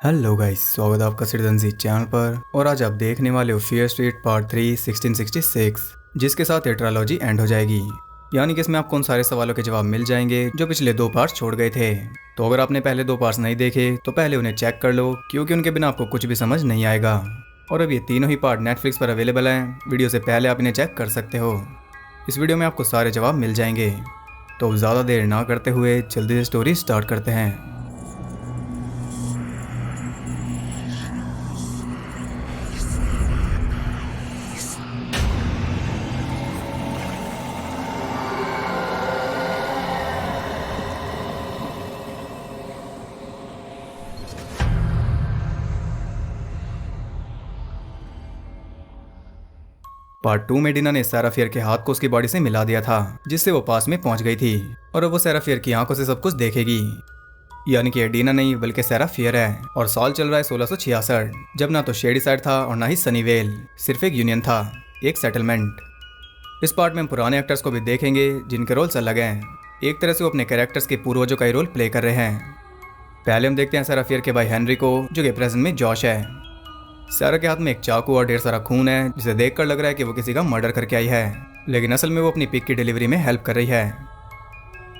Hello guys, स्वागत है आपका सिटीजन जी चैनल पर। और आज आप देखने वाले हो फियर स्ट्रीट पार्ट 3 1666, जिसके साथ ये ट्रायलॉजी एंड हो जाएगी। यानी कि इसमें आपको उन सारे सवालों के जवाब मिल जाएंगे जो पिछले दो पार्ट्स छोड़ गए थे। तो अगर आपने पहले दो पार्ट्स नहीं देखे तो पहले उन्हें चेक कर लो, क्योंकि उनके बिना आपको कुछ भी समझ नहीं आएगा। और अब ये तीनों ही पार्ट नेटफ्लिक्स पर अवेलेबल हैं। वीडियो से पहले आप इन्हें चेक कर सकते हो। इस वीडियो में आपको सारे जवाब मिल जाएंगे। तो ज़्यादा देर ना करते हुए जल्दी से स्टोरी स्टार्ट करते हैं। पार्ट 2 में डीना ने सैराफियर के हाथ को उसकी बॉडी से मिला दिया था, जिससे वो पास में पहुंच गई थी। और अब वो सैराफियर की आंखों से सब कुछ देखेगी। यानी कि ये डीना नहीं बल्कि सैराफियर है। और साल चल रहा है 1666, जब ना तो शेडी साइड था और ना ही सनीवेल, सिर्फ एक यूनियन था, एक सेटलमेंट। इस पार्ट में हम पुराने एक्टर्स को भी देखेंगे जिनके रोल्स अलग हैं। एक तरह से वो अपने कैरेक्टर्स के पूर्वजों का ही रोल प्ले कर रहे हैं। पहले हम देखते हैं सैराफियर के भाई हेनरी को, जो कि प्रेजेंट में जॉश है। सैरा के हाथ में एक चाकू और ढेर सारा खून है, जिसे देखकर लग रहा है कि वो किसी का मर्डर करके आई है, लेकिन असल में वो अपनी पिक की डिलीवरी में हेल्प कर रही है।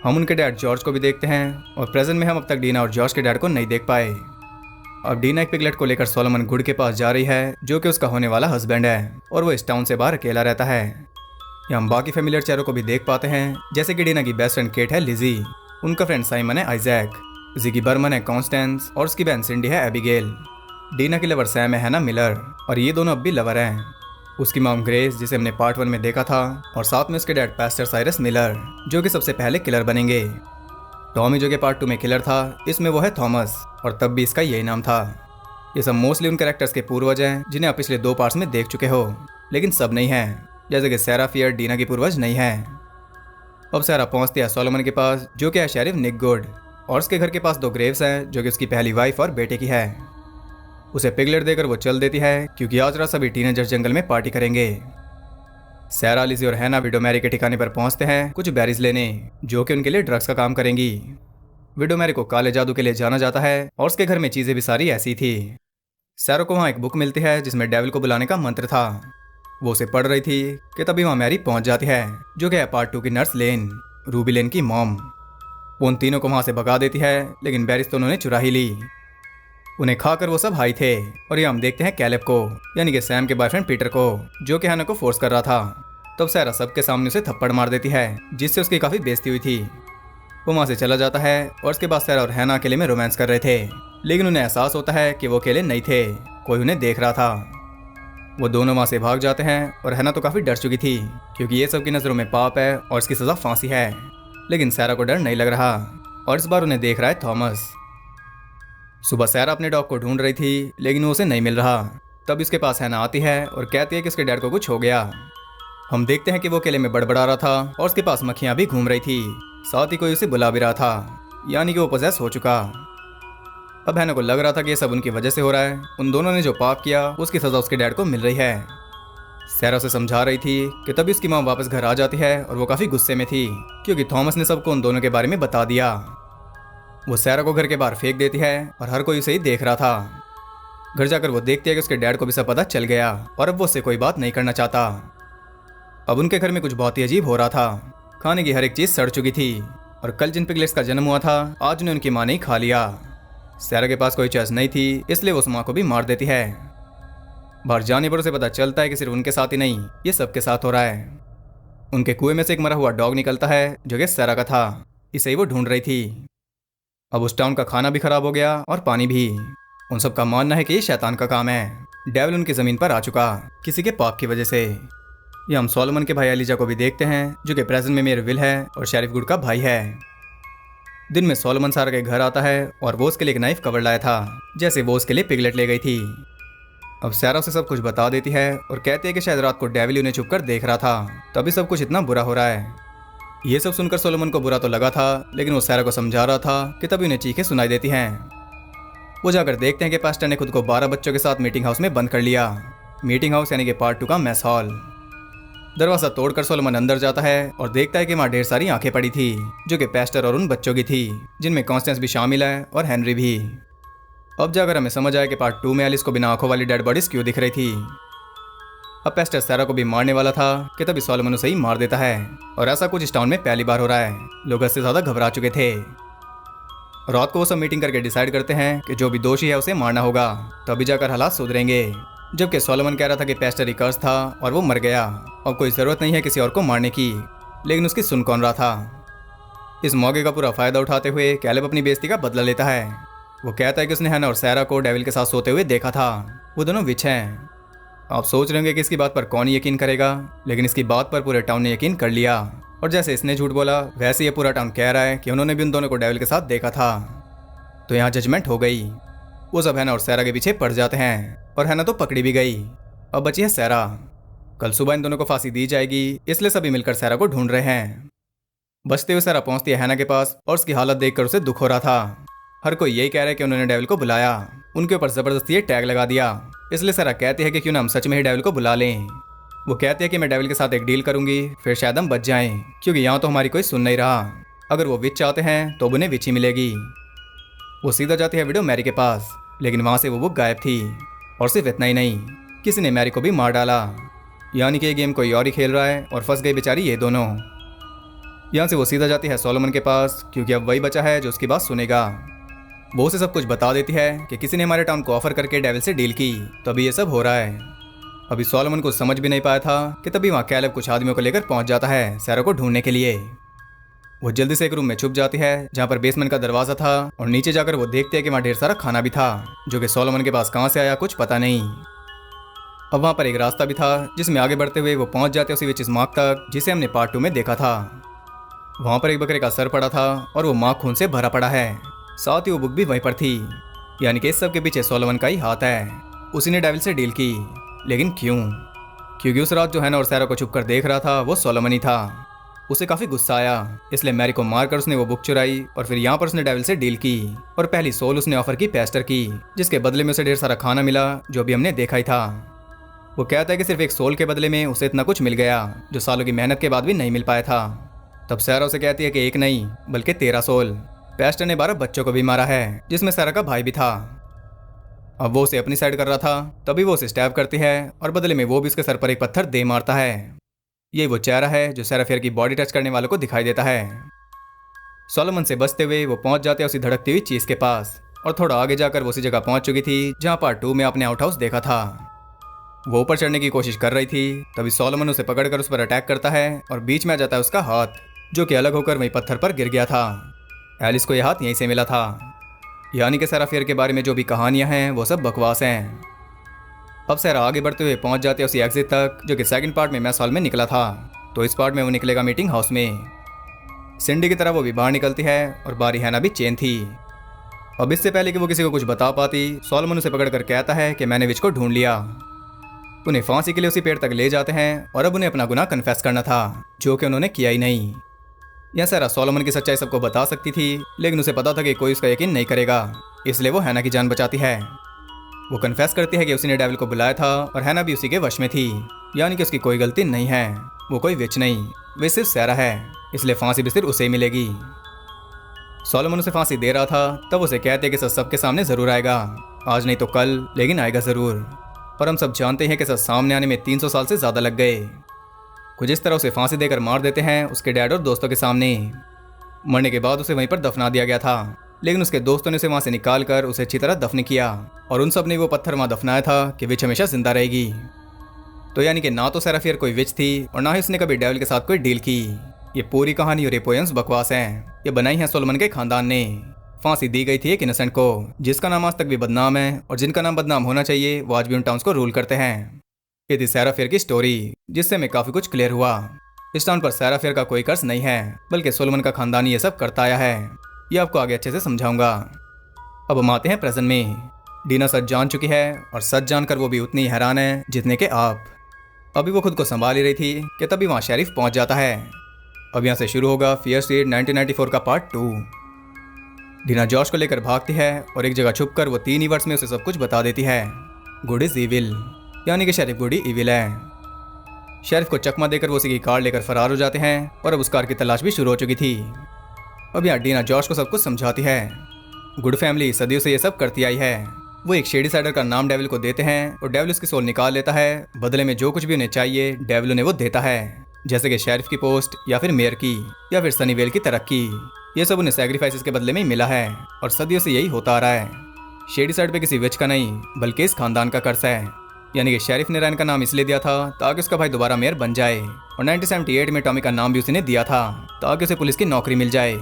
हम उनके डैड जॉर्ज को भी देखते हैं। और प्रेजेंट में हम अब तक डीना और जॉर्ज के डैड को नहीं देख पाए। अब डीना एक पिगलेट को लेकर सोलोमन गुड के पास जा रही है, जो कि उसका होने वाला हस्बैंड है, और वो इस टाउन से बाहर अकेला रहता है। यहाँ हम बाकी फेमिलियर चेहरों को भी देख पाते हैं, जैसे कि डीना की बेस्ट फ्रेंड केट है लिजी, उनका फ्रेंड साइमन है आइजैक, जिगी बर्मन है कॉन्स्टेंस, और उसकी बहन सिंडी है एबिगेल। डीना की लवर सैम है ना मिलर, और ये दोनों अब भी लवर हैं। उसकी मॉम ग्रेस, जिसे हमने पार्ट 1 में देखा था, और साथ में उसके डैड पास्टर साइरस मिलर, जो कि सबसे पहले किलर बनेंगे। टॉमी, जो कि पार्ट 2 में किलर था, इसमें वो है थॉमस, और तब भी इसका यही नाम था। ये सब मोस्टली उन कैरेक्टर्स के पूर्वज हैं जिन्हें आप पिछले दो पार्ट्स में देख चुके हो, लेकिन सब नहीं हैं। जैसे कि सैराफियर डीना की पूर्वज नहीं है। अब सैरा पहुंचती है सोलोमन के पास, जो कि है शेरिफ निक गुड, और उसके घर के पास दो ग्रेव्स हैं, जो कि उसकी पहली वाइफ और बेटे की है। उसे पिगलेट देकर वो चल देती है, क्योंकि आज रात सभी टीनेजर जंगल में पार्टी करेंगे। सैरा, लिजी और हैना विडो मैरी के ठिकाने पर पहुंचते हैं कुछ बेरीज लेने, जो कि उनके लिए ड्रग्स का काम करेंगी। विडो मैरी को काले जादू के लिए जाना जाता है, और उसके घर में चीजें भी सारी ऐसी थी। सैरा को वहाँ एक बुक मिलती है जिसमें डेविल को बुलाने का मंत्र था। वो उसे पढ़ रही थी कि तभी वहाँ मैरी पहुंच जाती है, जो कि है पार्ट 2 की नर्स लेन, रूबी लेन की मॉम। वो उन तीनों को वहाँ से भगा देती है, लेकिन बेरीज तो उन्होंने चुरा ही ली। उन्हें खाकर वो सब हाई थे। और ये हम देखते हैं कैलेब को, यानी कि सैम के बॉयफ्रेंड पीटर को, जो कि हैना को फोर्स कर रहा था। तब सैरा सबके सामने उसे थप्पड़ मार देती है, जिससे उसकी काफी बेइज्जती हुई थी। वो वहां से चला जाता है, और उसके बाद सैरा और हैना अकेले में रोमांस कर रहे थे, लेकिन उन्हें एहसास होता है कि वो अकेले नहीं थे, कोई उन्हें देख रहा था। वो दोनों वहां से भाग जाते हैं, और हैना तो काफी डर चुकी थी, क्योंकि ये सबकी नजरों में पाप है और इसकी सजा फांसी है। लेकिन सैरा को डर नहीं लग रहा, और इस बार उन्हें देख रहा है थॉमस। सुबह सैरा अपने डॉग को ढूंढ रही थी, लेकिन वो उसे नहीं मिल रहा। तब इसके पास हैना आती है और कहती है कि उसके डैड को कुछ हो गया। हम देखते हैं कि वो अकेले में बड़बड़ा रहा था, और उसके पास मक्खियां भी घूम रही थी, साथ ही कोई उसे बुला भी रहा था, यानी कि वो पोजेस हो चुका। अब हैना को लग रहा था कि ये सब उनकी वजह से हो रहा है। उन दोनों ने जो पाप किया उसकी सजा उसके डैड को मिल रही है। सैरा उसे समझा रही थी कि तभी उसकी माँ वापस घर आ जाती है, और वो काफी गुस्से में थी, क्योंकि थॉमस ने सबको उन दोनों के बारे में बता दिया। वो सैरा को घर के बाहर फेंक देती है, और हर कोई उसे ही देख रहा था। घर जाकर वो देखती है कि उसके डैड को भी सब पता चल गया, और अब वो उससे कोई बात नहीं करना चाहता। अब उनके घर में कुछ बहुत ही अजीब हो रहा था। खाने की हर एक चीज सड़ चुकी थी, और कल जिन पिगलेट्स का जन्म हुआ था, आज उन्हें उनकी माँ ने ही खा लिया। सैरा के पास कोई चॉइस नहीं थी, इसलिए वो उस माँ को भी मार देती है। बाहर जाने पर उसे पता चलता है कि सिर्फ उनके साथ ही नहीं, ये सबके साथ हो रहा है। उनके कुएं में से एक मरा हुआ डॉग निकलता है, जो कि सैरा का था। इसे ही वो ढूंढ रही थी। अब उस टाउन का खाना भी खराब हो गया, और पानी भी। उन सब का मानना है कि ये शैतान का काम है। डेविल उनकी जमीन पर आ चुका, किसी के पाप की वजह से। ये हम सोलोमन के भाई एलिजा को भी देखते हैं, जो कि प्रेजेंट में मेरे विल है और शेरिफ गुड का भाई है। दिन में सोलोमन सारा के घर आता है, और वो उसके लिए एक नाइफ कवर लाया था, जैसे वो उसके लिए पिगलेट ले गई थी। अब सैरा उसे सब कुछ बता देती है, और कहती है कि शायद रात को डेविल उन्हें छुप कर देख रहा था, तभी सब कुछ इतना बुरा हो रहा है। ये सब सुनकर सोलोमन को बुरा तो लगा था, लेकिन वो सैरा को समझा रहा था कि तभी उन्हें चीखें सुनाई देती हैं। वो जाकर देखते हैं कि पास्टर ने खुद को 12 बच्चों के साथ मीटिंग हाउस में बंद कर लिया। मीटिंग हाउस यानी कि पार्ट 2 का मैस हॉल। दरवाजा तोड़कर सोलोमन अंदर जाता है, और देखता है कि वहाँ ढेर सारी आंखें पड़ी थी, जो कि पास्टर और उन बच्चों की थी, जिनमें कॉन्स्टेंस भी शामिल है और हेनरी भी। अब जाकर हमें समझ आया कि पार्ट 2 में एलिस को बिना आंखों वाली डेड बॉडीज क्यों दिख रही थी। अब पेस्टर सैरा को भी मारने वाला था कि तभी सॉलोमन उसे ही मार देता है, और ऐसा कुछ इस टाउन में पहली बार हो रहा है। लोग इससे ज्यादा घबरा चुके थे। रात को वो सब मीटिंग करके डिसाइड करते हैं कि जो भी दोषी है उसे मारना होगा, तभी जाकर हालात सुधरेंगे। जबकि सॉलोमन कह रहा था कि पेस्टर ही कर्स था और वो मर गया, अब कोई जरूरत नहीं है किसी और को मारने की। लेकिन उसकी सुन कौन रहा था। इस मौके का पूरा फायदा उठाते हुए कैलेब अपनी बेइज्जती का बदला लेता है। वो कहता है कि उसने हैना और सैरा को डेविल के साथ सोते हुए देखा था। वो दोनों विच हैं। आप सोच रहे होंगे कि इसकी बात पर कौन यकीन करेगा, लेकिन इसकी बात पर पूरे टाउन ने यकीन कर लिया। और जैसे इसने झूठ बोला, वैसे ये पूरा टाउन कह रहा है कि उन्होंने भी उन दोनों को डेविल के साथ देखा था। तो यहाँ जजमेंट हो गई। वो सब हैना और सैरा के पीछे पड़ जाते हैं, और हैना तो पकड़ी भी गई। अब बची है सैरा। कल सुबह इन दोनों को फांसी दी जाएगी, इसलिए सभी मिलकर सैरा को ढूंढ रहे हैं। बचते हुए सैरा पहुंचती है हैना के पास, और उसकी हालत देखकर उसे दुख हो रहा था। हर कोई यही कह रहा है कि उन्होंने डेविल को बुलाया, उनके ऊपर जबरदस्ती ये टैग लगा दिया। इसलिए सैरा कहती है कि क्यों ना हम सच में ही डेविल को बुला लें। वो कहती है कि मैं डेविल के साथ एक डील करूंगी, फिर शायद हम बच जाएं, क्योंकि यहाँ तो हमारी कोई सुन नहीं रहा। अगर वो विच चाहते हैं तो उन्हें विच ही मिलेगी। वो सीधा जाती है विडो मैरी के पास, लेकिन वहां से वो बुक गायब थी। और सिर्फ इतना ही नहीं, किसी ने मैरी को भी मार डाला। यानी कि ये गेम कोई और ही खेल रहा है, और फंस गई बेचारी ये दोनों। यहाँ से वो सीधा जाती है सॉलोमन के पास, क्योंकि अब वही बचा है जो उसकी बात सुनेगा। वो उसे सब कुछ बता देती है कि किसी ने हमारे टाउन को ऑफर करके डेविल से डील की, तभी ये सब हो रहा है। अभी सॉलोमन को समझ भी नहीं पाया था कि तभी वहाँ कैलेब कुछ आदमियों को लेकर पहुंच जाता है सैरा को ढूंढने के लिए। वो जल्दी से एक रूम में छुप जाती है जहाँ पर बेसमेंट का दरवाजा था, और नीचे जाकर वो देखते हैं कि वहाँ ढेर सारा खाना भी था, जो कि सॉलोमन के पास कहाँ से आया कुछ पता नहीं। अब वहाँ पर एक रास्ता भी था जिसमें आगे बढ़ते हुए वो पहुंच जाते उसी विचिस मार्क तक जिसे हमने पार्ट 2 में देखा था। वहाँ पर एक बकरे का सर पड़ा था, और वो मार्क खून से भरा पड़ा है। साथ ही वो बुक भी वहीं पर थी। यानी कि इस सब के पीछे सॉलोमन का ही हाथ है। उसी ने डेविल से डील की। लेकिन क्यों? क्योंकि उस रात जो हैना और सैरा को छुप कर देख रहा था वो सॉलोमन ही था। उसे काफी गुस्सा आया, इसलिए मैरी को मारकर उसने वो बुक चुराई, और फिर यहाँ पर उसने डेविल से डील की। और पहली सोल उसने ऑफर की पेस्टर की, जिसके बदले में उसे ढेर सारा खाना मिला, जो भी हमने देखा ही था। वो कहता है कि सिर्फ एक सोल के बदले में उसे इतना कुछ मिल गया, जो सालों की मेहनत के बाद भी नहीं मिल पाया था। तब सैरा उसे कहती है कि एक नहीं बल्कि 13 सोल। पेस्टर ने 12 बच्चों को भी मारा है, जिसमें सैरा का भाई भी था। अब वो उसे अपनी साइड कर रहा था, तभी वो उसे स्टैब करती है, और बदले में वो भी उसके सर पर एक पत्थर दे मारता है। ये वो चेहरा है जो सेराफियर की बॉडी टच करने वालों को दिखाई देता है। सॉलोमन से बचते हुए वो पहुंच जाते हैं उसी धड़कती हुई चीज के पास, और थोड़ा आगे जाकर वो उसी जगह पहुंच चुकी थी जहां पार्ट 2 में आपने आउट हाउस देखा था। वो ऊपर चढ़ने की कोशिश कर रही थी, तभी सॉलोमन उसे पकड़कर उस पर अटैक करता है, और बीच में आ जाता है उसका हाथ, जो कि अलग होकर वहीं पत्थर पर गिर गया था। एलिस को यह हाथ यहीं से मिला था। यानी कि सेराफियर के बारे में जो भी कहानियां हैं वो सब बकवास हैं। अब सैरा आगे बढ़ते हुए पहुंच जाते हैं उसी एग्जिट तक, जो कि सेकंड पार्ट में मैस हॉल में निकला था। तो इस पार्ट में वो निकलेगा मीटिंग हाउस में। सिंडी की तरह वो भी बाहर निकलती है, और बारी हैना भी चेन थी। अब इससे पहले कि वो किसी को कुछ बता पाती, सॉलोमन उसे पकड़कर कहता है कि मैंने विच को ढूंढ लिया। उन्हें फांसी के लिए उसी पेड़ तक ले जाते हैं, और अब उन्हें अपना गुनाह कन्फेस करना था, जो कि उन्होंने किया ही नहीं। यह सैरा सॉलोमन की सच्चाई सबको बता सकती थी, लेकिन उसे पता था कि कोई उसका यकीन नहीं करेगा, इसलिए वो हैना की जान बचाती है। वो कन्फेस करती है कि उसी ने डेविल को बुलाया था, और हैना भी उसी के वश में थी। यानी कि उसकी कोई गलती नहीं है, वो कोई विच नहीं, वे सिर्फ सैरा है, इसलिए फांसी भी सिर्फ उसे ही मिलेगी। सॉलोमन उसे फांसी दे रहा था, तब उसे कहते कि सच सबके सामने जरूर आएगा, आज नहीं तो कल, लेकिन आएगा जरूर। और हम सब जानते हैं कि सच सामने आने में 300 साल से ज्यादा लग गए। कुछ इस तरह उसे फांसी देकर मार देते हैं उसके डैड और दोस्तों के सामने। मरने के बाद उसे वहीं पर दफना दिया गया था, लेकिन उसके दोस्तों ने उसे वहां से निकाल कर उसे अच्छी तरह दफन किया, और उन सब ने वो पत्थर वहां दफनाया था कि विच हमेशा जिंदा रहेगी। तो यानी कि ना तो सेराफियर कोई विच थी, और ना ही उसने कभी डेविल के साथ कोई डील की। ये पूरी कहानी और ये पोएम्स बकवास हैं। ये बनाई है सॉलोमन के खानदान ने। फांसी दी गई थी एक इनोसेंट को, जिसका नाम आज तक भी बदनाम है, और जिनका नाम बदनाम होना चाहिए वो आज भी उन टाउन्स को रूल करते हैं। ये थी सेराफियर की स्टोरी, जिससे हमें काफी कुछ क्लियर हुआ। इस टाउन पर सेराफियर का कोई कर्ज नहीं है, बल्कि सोलोमन का खानदान ये सब करता आया है। ये आपको आगे अच्छे से समझाऊंगा। अब हम आते हैं प्रेजेंट में। डीना सच जान चुकी है, और सच जानकर वो भी उतनी हैरान है जितने के आप। अभी वो खुद को संभाल ही रही थी कि तभी वहाँ शेरिफ पहुंच जाता है। अब यहाँ से शुरू होगा फियर स्ट्रीट 1994 का पार्ट 2। डीना जॉश को लेकर भागती है, और एक जगह छुपकर वो 3 ही वर्ड्स में उसे सब कुछ बता देती है। गुड इज इविल, यानी कि शेरिफ गुड ही इविल है। शेरिफ को चकमा देकर वो उसी की कार लेकर फरार हो जाते हैं, और अब उस कार की तलाश भी शुरू हो चुकी थी। अब यहाँ डीना जॉश को सब कुछ समझाती है। गुड फैमिली सदियों से ये सब करती आई है। वो एक शेडी साइडर का नाम डेविल को देते हैं और डेविल उसकी सोल निकाल लेता है। बदले में जो कुछ भी उन्हें चाहिए डेविल उन्हें वो देता है, जैसे कि शेरिफ की पोस्ट या फिर मेयर की या फिर सनीवेल की तरक्की। ये सब उन्हें सैक्रिफाइसेस के बदले में ही मिला है और सदियों से यही होता आ रहा है। शेडी साइड पे किसी विच का नहीं बल्कि इस खानदान का कर्ज है। यानी कि शेरिफ ने रैन का नाम इसलिए दिया था ताकि उसका भाई दोबारा मेयर बन जाए, और 1978 में टॉमी का नाम भी उसी ने दिया था ताकि उसे पुलिस की नौकरी मिल जाए।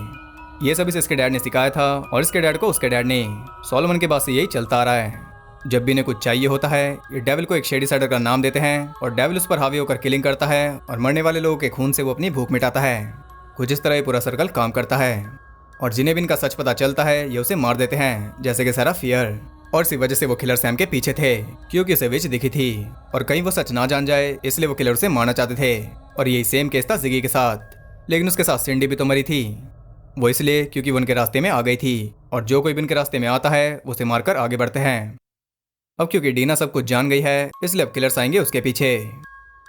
ये सब इसे इसके डैड ने सिखाया था और इसके डैड को उसके डैड ने। सोलोमन के बाद से यही चलता आ रहा है। जब भी इन्हें कुछ चाहिए होता है ये डेविल को एक शेडी साइडर का नाम देते हैं और डेविल उस पर हावी होकर किलिंग करता है और मरने वाले लोगों के खून से वो अपनी भूख मिटाता है। कुछ इस तरह ये पूरा सर्कल काम करता है और जिन्हें भी इनका सच पता चलता है ये उसे मार देते हैं, जैसे कि सारा फियर। और इसी वजह से वो किलर सैम के पीछे थे क्योंकि उसे विच दिखी थी और कहीं वो सच ना जान जाए इसलिए वो किलर उसे मारना चाहते थे। और यही सेम केस था जिगी के साथ, लेकिन उसके साथ सिंडी भी तो मरी थी। वो इसलिए क्योंकि वो उनके रास्ते में आ गई थी और जो कोई भी उनके रास्ते में आता है उसे मारकर आगे बढ़ते हैं। अब क्योंकि डीना सब कुछ जान गई है इसलिए अब किलर्स आएंगे उसके पीछे।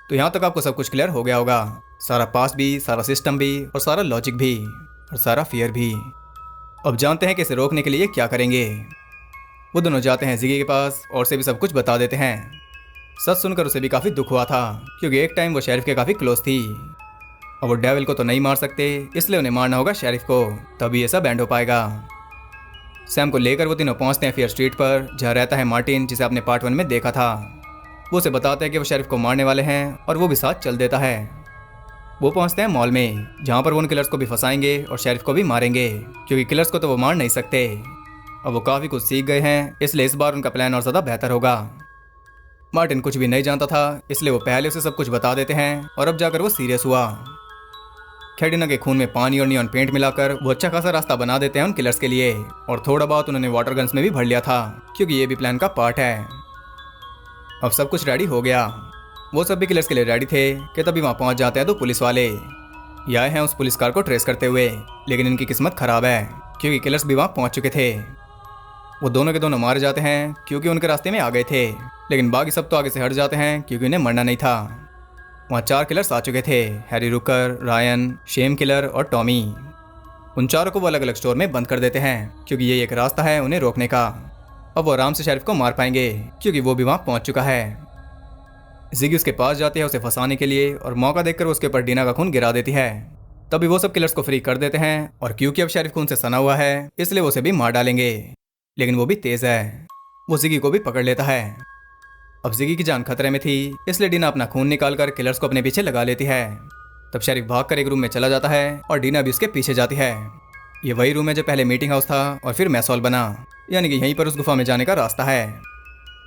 तो यहाँ तक आपको सब कुछ क्लियर हो गया होगा, सारा पास्ट भी, सारा सिस्टम भी और सारा लॉजिक भी और सारा फियर भी। अब जानते हैं कि इसे रोकने के लिए क्या करेंगे। वो दोनों जाते हैं जिगी के पास और उसे भी सब कुछ बता देते हैं। सच सुनकर उसे भी काफ़ी दुख हुआ था क्योंकि एक टाइम वो शेरिफ के काफ़ी क्लोज थी। अब वो डेविल को तो नहीं मार सकते इसलिए उन्हें मारना होगा शेरिफ को, तभी ये सब एंड हो पाएगा। सैम को लेकर वो तीनों पहुंचते हैं फियर स्ट्रीट पर जहाँ रहता है मार्टिन, जिसे आपने पार्ट 1 में देखा था। वो उसे बताते हैं कि वो शेरिफ को मारने वाले हैं और वो भी साथ चल देता है। वो पहुंचते हैं मॉल में जहाँ पर वो उन किलर्स को भी फंसाएंगे और शेरिफ को भी मारेंगे क्योंकि किलर्स को तो वो मार नहीं सकते। अब वो काफ़ी कुछ सीख गए हैं इसलिए इस बार उनका प्लान और ज़्यादा बेहतर होगा। मार्टिन कुछ भी नहीं जानता था इसलिए वो पहले उसे सब कुछ बता देते हैं और अब जाकर वो सीरियस हुआ। खेडिना के खून में पानी और नियॉन पेंट मिलाकर वो अच्छा खासा रास्ता बना देते हैं उन किलर्स के लिए, और थोड़ा बहुत उन्होंने वाटर गन्स में भी भर लिया था क्योंकि ये भी प्लान का पार्ट है। अब सब कुछ रेडी हो गया। वो सब भी किलर्स के लिए रेडी थे कि तभी वहाँ पहुँच जाते हैं तो पुलिस वाले ये आए हैं उस पुलिस कार को ट्रेस करते हुए, लेकिन इनकी किस्मत खराब है क्योंकि किलर्स भी वहाँ पहुँच चुके थे। वो दोनों के दोनों मारे जाते हैं क्योंकि उनके रास्ते में आ गए थे, लेकिन बाकी सब तो आगे से हट जाते हैं क्योंकि उन्हें मरना नहीं था। वहाँ 4 किलर्स आ चुके थे, हैरी रुकर, रायन, शेम किलर और टॉमी। उन चारों को वो अलग अलग स्टोर में बंद कर देते हैं क्योंकि ये एक रास्ता है उन्हें रोकने का। अब वो आराम से शेरिफ को मार पाएंगे क्योंकि वो भी वहाँ पहुँच चुका है। जिगी उसके पास जाती है उसे फंसाने के लिए और मौका देखकर उसके ऊपर डीना का खून गिरा देती है। तभी वो सब किलर्स को फ्री कर देते हैं और क्योंकि अब शेरिफ खून से सना हुआ है इसलिए वो उसे भी मार डालेंगे, लेकिन वो भी तेज है। वो जिगी को भी पकड़ लेता है। अब जिगी की जान खतरे में थी इसलिए डीना अपना खून निकालकर किलर्स को अपने पीछे लगा लेती है। तब शेरिफ भागकर एक रूम में चला जाता है और डीना भी उसके पीछे जाती है। ये वही रूम है जो पहले मीटिंग हाउस था और फिर मैसॉल बना, यानी कि यहीं पर उस गुफा में जाने का रास्ता है।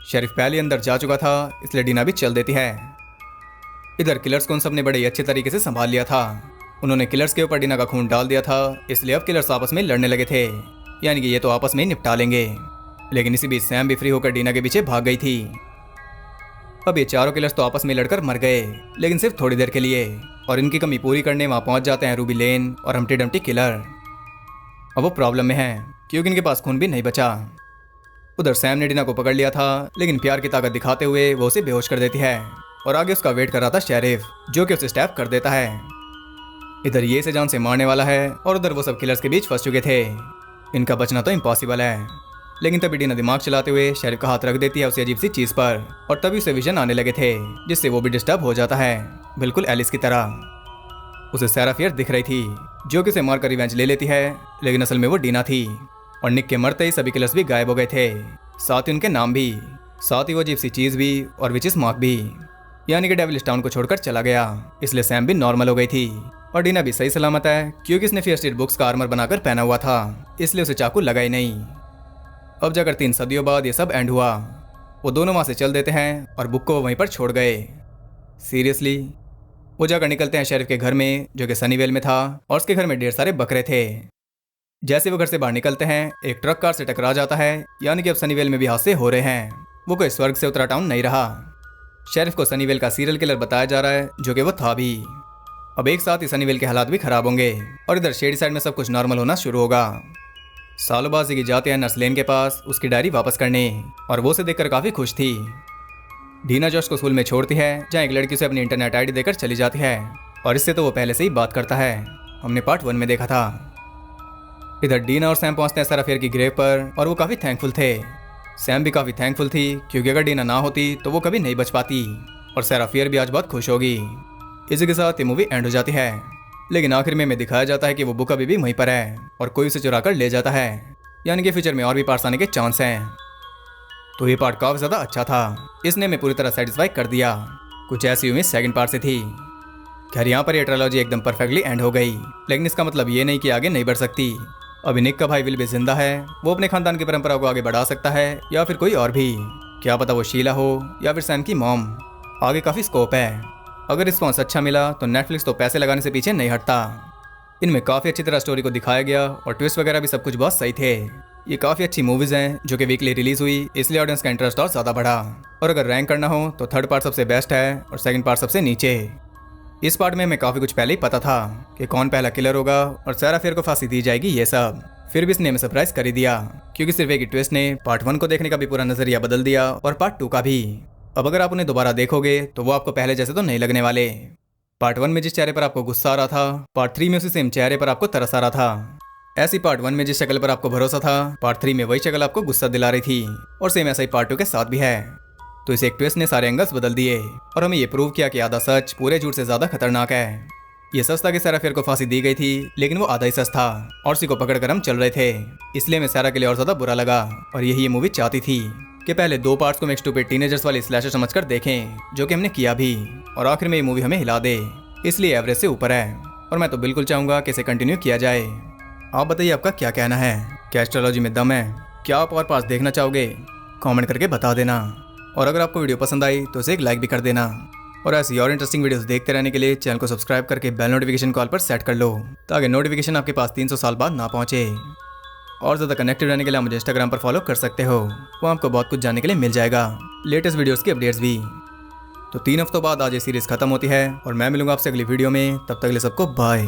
शेरिफ पहले अंदर जा चुका था इसलिए डीना भी चल देती है। इधर किलर्स को उन सब ने बड़े अच्छे तरीके से संभाल लिया था। उन्होंने किलर्स के ऊपर डीना का खून डाल दिया था इसलिए अब किलर्स आपस में लड़ने लगे थे, यानी कि ये तो आपस में ही निपटा लेंगे। लेकिन इसी बीच सैम भी फ्री होकर डीना के पीछे भाग गई थी। अब ये चारों किलर्स तो आपस में लड़कर मर गए, लेकिन सिर्फ थोड़ी देर के लिए, और इनकी कमी पूरी करने वहाँ पहुँच जाते हैं रूबी लेन और हम्टी डम्टी किलर। अब वो प्रॉब्लम में है क्योंकि इनके पास खून भी नहीं बचा। उधर सैम ने डीना को पकड़ लिया था, लेकिन प्यार की ताकत दिखाते हुए वो उसे बेहोश कर देती है और आगे उसका वेट कर रहा था शेरिफ, जो कि उसे स्टैप कर देता है। इधर ये इसे जान से मारने वाला है और उधर वो सब किलर्स के बीच फंस चुके थे। इनका बचना तो इम्पॉसिबल है। लेकिन तभी डीना दिमाग चलाते हुए शेरिफ का हाथ रख देती है उसे अजीब सी चीज पर, और तभी उसे विजन आने लगे थे जिससे वो भी डिस्टर्ब हो जाता है, बिल्कुल एलिस की तरह। उसे सारा फियर दिख रही थी जो कि उसे मारकर रिवेंज ले लेती है, लेकिन असल में वो डीना थी। और निक के मरते ही सभी किलर्स भी गायब हो गए थे, साथ ही उनके नाम भी, साथ ही वो अजीब सी चीज भी और विचिस मार्क भी, यानी कि डेविल्स टाउन को छोड़कर चला गया। इसलिए सैम भी नॉर्मल हो गई थी और डीना भी सही सलामत है क्योंकि इसने फियर स्ट्रीट बुक्स का आर्मर बनाकर पहना हुआ था, इसलिए उसे चाकू लगा ही नहीं। अब जाकर 3 सदियों बाद ये सब एंड हुआ। वो दोनों वहाँ से चल देते हैं और बुक को वहीं पर छोड़ गए। सीरियसली वो जाकर निकलते हैं शेरिफ के घर में जो कि सनीवेल में था, और उसके घर में ढेर सारे बकरे थे। जैसे वो घर से बाहर निकलते हैं एक ट्रक कार से टकरा जाता है, यानी कि अब सनीवेल में भी हादसे हो रहे हैं। वो कोई स्वर्ग से उतरा टाउन नहीं रहा। शेरिफ को सनीवेल का सीरियल किलर बताया जा रहा है, जो कि वो था भी। अब एक साथ ही सनीवेल के हालात भी खराब होंगे और इधर शेडी साइड में सब कुछ नॉर्मल होना शुरू होगा। सालों बाद जिगी जाते हैं नर्स लेन के पास उसकी डायरी वापस करने, और वो उसे देखकर काफ़ी खुश थी। डीना जॉश को स्कूल में छोड़ती है जहाँ एक लड़की से अपनी इंटरनेट आईडी देकर चली जाती है, और इससे तो वो पहले से ही बात करता है, हमने पार्ट 1 में देखा था। इधर डीना और सैम पहुंचते हैं सैरा फियर की ग्रेव पर और वो काफी थैंकफुल थे। सैम भी काफी थैंकफुल थी क्योंकि अगर डीना ना होती तो वो कभी नहीं बच पाती और सैरा फियर भी आज बहुत खुश होगी। इसी के साथ ये मूवी एंड हो जाती है। लेकिन आखिर में दिखाया जाता है कि वो बुक अभी भी वहीं पर है और कोई उसे चुरा कर ले जाता है, यानी कि फ्यूचर में और भी पार्ट्स आने के चांस हैं। तो ये पार्ट काफी ज्यादा अच्छा था, इसने हमें पूरी तरह सेटिस्फाई कर दिया। कुछ ऐसी उम्मीद सेकंड पार्ट से थी। खैर यहाँ पर ये ट्रायलॉजी एकदम परफेक्टली एंड हो गई, लेकिन इसका मतलब ये नहीं कि आगे नहीं बढ़ सकती। अभी निक का भाई विल भी जिंदा है, वो अपने खानदान की परंपरा को आगे बढ़ा सकता है, या फिर कोई और भी, क्या पता वो शीला हो या फिर सैम की मॉम। आगे काफी स्कोप है। अगर रिस्पॉन्स अच्छा मिला तो नेटफ्लिक्स तो पैसे लगाने से पीछे नहीं हटता। इनमें काफी अच्छी तरह स्टोरी को दिखाया गया और ट्विस्ट वगैरह भी सब कुछ बहुत सही थे। ये काफी अच्छी मूवीज हैं जो कि वीकली रिलीज हुई, इसलिए ऑडियंस का इंटरेस्ट और ज्यादा बढ़ा। और अगर रैंक करना हो तो थर्ड पार्ट सबसे बेस्ट है और सेकंड पार्ट सबसे नीचे। इस पार्ट में हमें काफी कुछ पहले ही पता था कि कौन पहला किलर होगा और सैरा फियर को फांसी दी जाएगी, ये सब। फिर भी इसने हमें सरप्राइज कर ही दिया क्योंकि सिर्फ एक ट्विस्ट ने पार्ट 1 को देखने का भी पूरा नजरिया बदल दिया और पार्ट 2 का भी। अब अगर आप उन्हें दोबारा देखोगे तो वो आपको पहले जैसे तो नहीं लगने वाले। पार्ट 1 में जिस चेहरे पर आपको गुस्सा आ रहा था, पार्ट 3 में उसी सेम चेहरे पर आपको तरस आ रहा था। ऐसी पार्ट 1 में जिस शक्ल पर आपको भरोसा था, पार्ट 3 में वही शक्ल आपको गुस्सा दिला रही थी। और सेम ऐसा ही पार्ट 2 के साथ भी है। तो इस एक ट्विस्ट ने सारे एंगल्स बदल दिए और हमें ये प्रूव किया कि आधा सच पूरे झूठ से ज्यादा खतरनाक है। ये सच था कि सैरा फियर को फांसी दी गई थी, लेकिन वो आधा ही सच था और उसी को पकड़कर हम चल रहे थे। इसलिए हमें सैरा के लिए और ज्यादा बुरा लगा और यही ये मूवी चाहती थी कि पहले 2 पार्ट्स को हम स्टूपिड टीनेजर्स वाली स्लैशर समझकर देखें, जो कि हमने किया भी, और आखिर में ये मूवी हमें हिला दे। इसलिए एवरेज से ऊपर है और मैं तो बिल्कुल चाहूंगा कि इसे कंटिन्यू किया जाए। आप बताइए आपका क्या कहना है? क्या एस्ट्रोलॉजी में दम है? क्या आप और पार्ट्स देखना चाहोगे? कमेंट करके बता देना। और अगर आपको वीडियो पसंद आई तो इसे एक लाइक भी कर देना। और ऐसी और इंटरेस्टिंग वीडियोस देखते रहने के लिए चैनल को सब्सक्राइब करके बेल नोटिफिकेशन कॉल पर सेट कर लो, ताकि नोटिफिकेशन आपके पास 300 साल बाद ना पहुंचे। और ज़्यादा कनेक्टेड रहने के लिए आप मुझे इंस्टाग्राम पर फॉलो कर सकते हो, वो आपको बहुत कुछ जानने के लिए मिल जाएगा, लेटेस्ट वीडियोस की अपडेट्स भी। तो 3 हफ्तों बाद आज ये सीरीज खत्म होती है और मैं मिलूंगा आपसे अगली वीडियो में। तब तक के लिए सबको बाय।